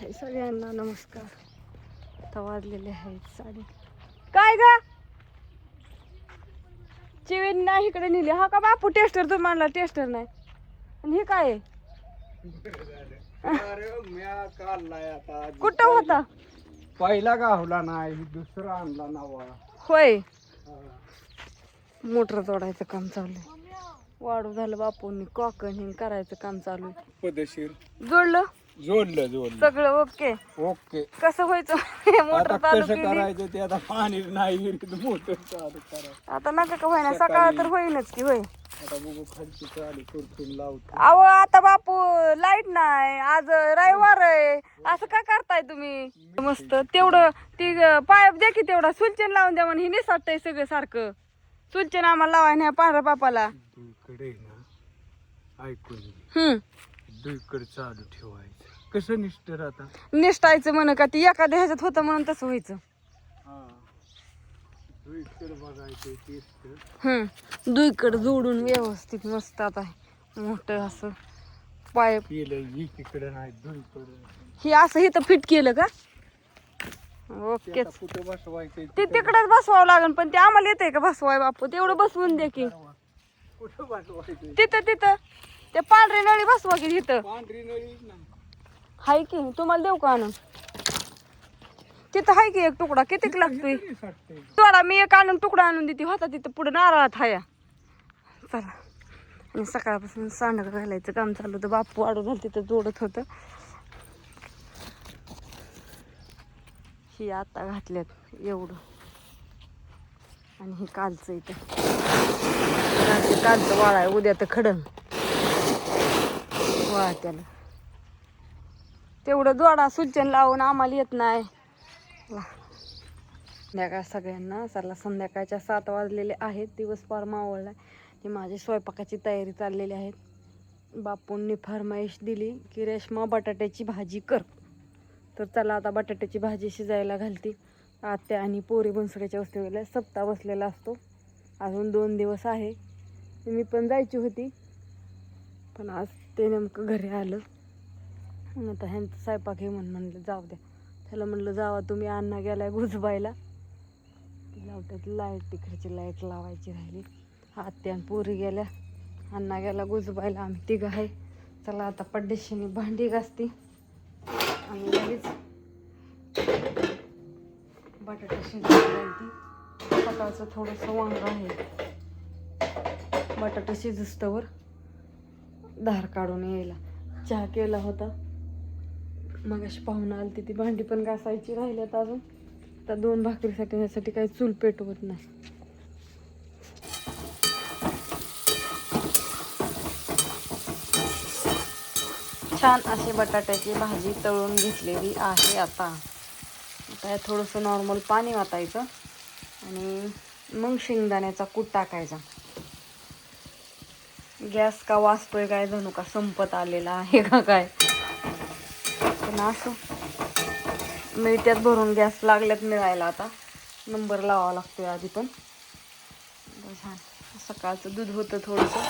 सगळ्यांना नमस्कार. आता वाजलेले आहेत साडे. काय ग चिवीन नाही इकडे नेली. हा का बापू टेस्टर तुम्ही म्हणला टेस्टर नाही. आणि हे काय कुठं होता पहिला गावला नाही दुसरा आणला नवा. होय मोटर तोडायचं काम चालू आहे. वाढू झालं बापूंनी कॉकन हे करायचं काम चालू आहे. पदशीर जोडलं जोडलं सगळं ओके. ओके कसं व्हायचं मोटर आता चालू कसं केली. करायचं ते आता पाणी नाही मोटर चालू करायचं. आता नका का होईना सकाळ तर होईनच की. होय आता बघू खालची चालू करतून लावतो. अहो आता बापू लाईट नाही आज रविवार आहे असं का करताय तुम्ही. मस्त तेवढं ती पाईप द्या की तेवढा सुलचन लावून द्या म्हणे. हे निसटतंय सगळं सारखं. सुलचन आम्हाला लावाय नाही पांढऱ्या पापाला. दुईकडे ना ऐकून दुईकडे चालू ठेवायचं. कसं निष्ठर आता निसटायचं म्हण का ती एखाद्या ह्याच्यात होतं म्हणून तसं व्हायचं. दुईकडे बघायचं तेच दुईकडे जोडून व्यवस्थित मस्त आता मोठं असं पाईप केलं. एकीकडे नाही दुईकडे. हे असं इथं फिट केलं का. ओके कुठं बसवायचं ते तिकडेच बसवावं लागेल. पण ते आम्हाला येतंय का बसवाय बापू. तेवढं बसवून दे की कुठं बसवायचं. तिथं ते पांढरी नळी बसवा की तिथं. पांढरी नळी नाही हाय की तुम्हाला देऊ का आणून. तिथं हाय की एक तुकडा कितीक लागतोय. थोडा मी एक आणून तुकडा आणून देते होता तिथं पुढे नारळात हाया. चला आणि सकाळपासून सांडग घालायचं काम चालू होतं. बापू वाढू घाल तिथं जोडत होतं. ही आता घातल्यात एवढं आणि हे कालचं इथं कालचं वाळाय. उद्या तर खडंग वाळ त्याला तेवढं दोडा सुलचन लावून आम्हाला येत नाही. संध्याकाळ सगळ्यांना चला. संध्याकाळच्या 7 वाजलेले आहेत. दिवस फार मावळला. ती माझी स्वयंपाकाची तयारी चाललेली आहे. बापूंनी फरमाईश दिली की रेशमा बटाट्याची भाजी कर. तर चला आता बटाट्याची भाजी शिजायला घालती. आत्या आणि पोरी बनसोड्याच्या वस्तू गेल्या. सप्ताह बसलेला असतो. अजून 2 दिवस आहे. मी पण जायची होती पण आज ते नेमकं घरी आलं. मग आता ह्यांचं स्वयंपाक हे म्हणलं जाऊ द्या. त्याला म्हणलं जावा तुम्ही. अण्णा गेलाय गुजबायला. लावट्यात लाईट तिकडची लाईट लावायची राहिली. आत्या आणि पोरी गेल्या. अण्णा गेला गुजबायला. आम्ही तिघं आहे. चला आता पड्डेशीने भांडी घासती आणि लगेच बटाटा शिजायला घालती. सकाळचं थोडंसं वांग आहे. बटाटा शिजस्तवर धार काढून यायला. चहा केला होता मग अशी पाहुणं आली. ती भांडी पण घासायची राहिल्यात अजून. तर 2 भाकरीसाठी यासाठी काही चूल पेटवत नाही. छान अशी बटाट्याची भाजी तळून घेतलेली आहे. आता थोडंसं नॉर्मल पाणी वाटायचं आणि मग शेंगदाण्याचा कूट टाकायचा. गॅस का वाचतोय काय जणू का संपत आलेला आहे का काय. पण असं मिळत्यात भरून. गॅस लागल्यात मिळायला. आता नंबर लावावा लागतोय आधी. पण छान सकाळचं दूध होतं थोडंसं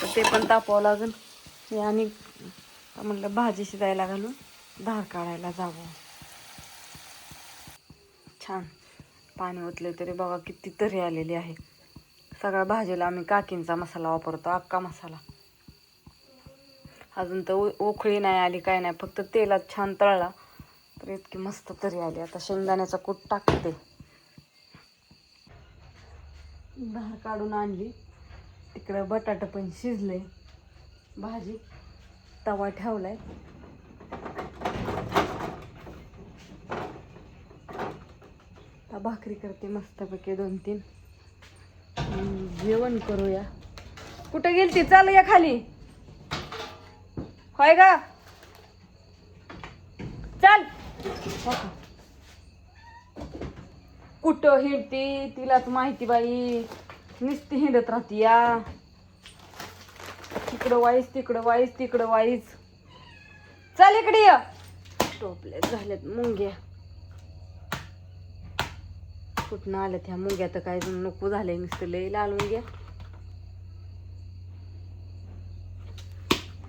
तर ते पण तापावं लागेल. आणि म्हणलं भाजी शिजायला घालून धार काढायला जावं. छान पाणी ओतले तरी बघा किती तरी आलेली आहे. सगळ्या भाजीला आम्ही काकींचा मसाला वापरतो. अख्खा मसाला. अजून तर उकळी नाही आली काय नाही. फक्त तेलात छान तळला तर इतकी मस्त तरी आली. आता शेंगदाण्याचा कूट टाकते. धार काढून आणली. तिकडं बटाटा पण शिजले. भाजी तवा ठेवलाय. भाकरी करते मस्तपैकी 2-3. जेवण करूया. कुठं गेलती. चाल या खाली. होय का चल. कुठं हिंडती तिलाच माहिती बाई. नुसती हिंडत राहती या. तिकडं वाईस तिकडं वाईस तिकडं वाईस. चल इकडे या. टोपल्यात झाल्यात मुंग्या. कुठनं आल्यात ह्या मुंग्या तर काय नको झालंय. नुसतं लय लाल मुंग्या.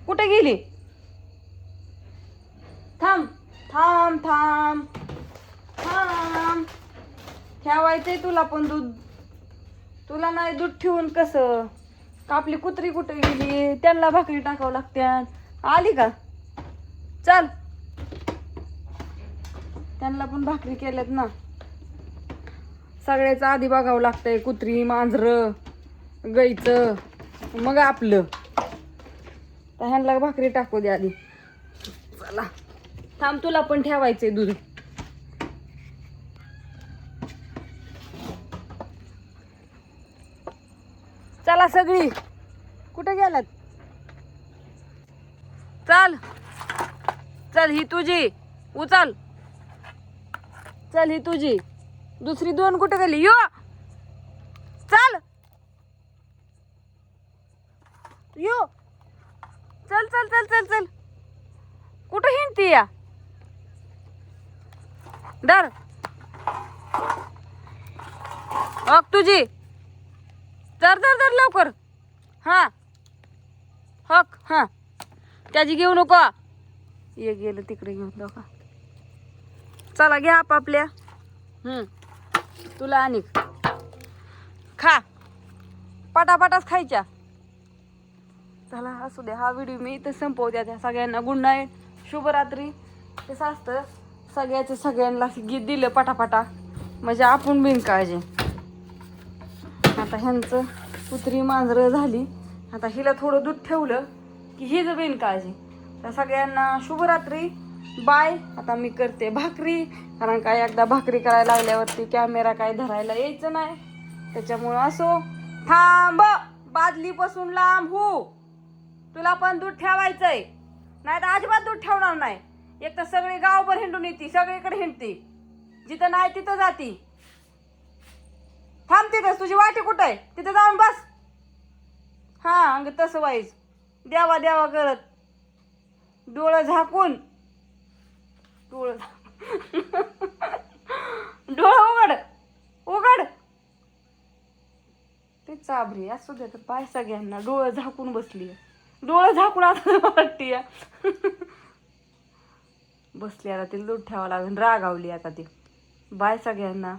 कुठे गेली थांब. थांब थांब थांब. ठेवायचंय तुला पण दूध. तुला नाही दूध ठेवून कसं? का आपली कुत्री कुठे गेली? त्यांना भाकरी टाकावं लागत्या. आली का? चल, त्यांना पण भाकरी केल्यात ना. सगळ्याच आधी बघावं लागतंय. कुत्री, मांजरं, गाईचं, मग आपलं. तर ह्यांना भाकरी टाकू दे आधी. चला थांब, तुला पण ठेवायचंय दूध. चला सगळी, कुठे गेलात? चल चल, ही तुझी उचल. चल, ही तुझी. दुसरी दोन कुठे गेली? यो, चल यो, चल चल चल चल चल. कुठं हिंडती या? डर हक तुझी. तर तर तर लवकर. हा हक. हा, त्याची घेऊ नको. ये गेलं तिकडे घेऊन जाऊ का. चला घ्या आपापल्या. तुला आणि खा, पटापटाच खायच्या. चला असू द्या, हा व्हिडिओ मी इथं संपवत्या. त्या सगळ्यांना गुड नाईट, शुभरात्री. कसं असतं, सगळ्याचं सगळ्यांना गीत दिलं पटापटा म्हणजे आपण बिनकाळजी. आता ह्यांचं कुत्री मांजरं झाली. आता हिला थोडं दूध ठेवलं की हिच बिनकाळजी. तर सगळ्यांना शुभरात्री, बाय. आता मी करते भाकरी, कारण काय एकदा भाकरी करायला लागल्यावरती कॅमेरा काय धरायला यायचं नाही. त्याच्यामुळं असो. थांब, बादलीपासून लांब हो. तुला पण दूध ठेवायचंय, नाही तर अजिबात दूध ठेवणार नाही. एक तर सगळी गावभर हिंडून येते, सगळीकडे हिंडते. जिथं नाही तिथं जाती. थांब तिथंच, तुझी वाटी कुठं आहे तिथं जाऊन बस. हा, अंग तसं वाईज द्यावा द्यावा करत, डोळं झाकून. डोळं डोळं उघड उघड. ते चाबरी असू दे. तर पाय सगळ्यांना डोळं झाकून बसली. डोळं झाकून आता वाटती बसली. आता तिला दूध ठेवावं लागेल. रागावली आता ती. बाय सगळ्यांना.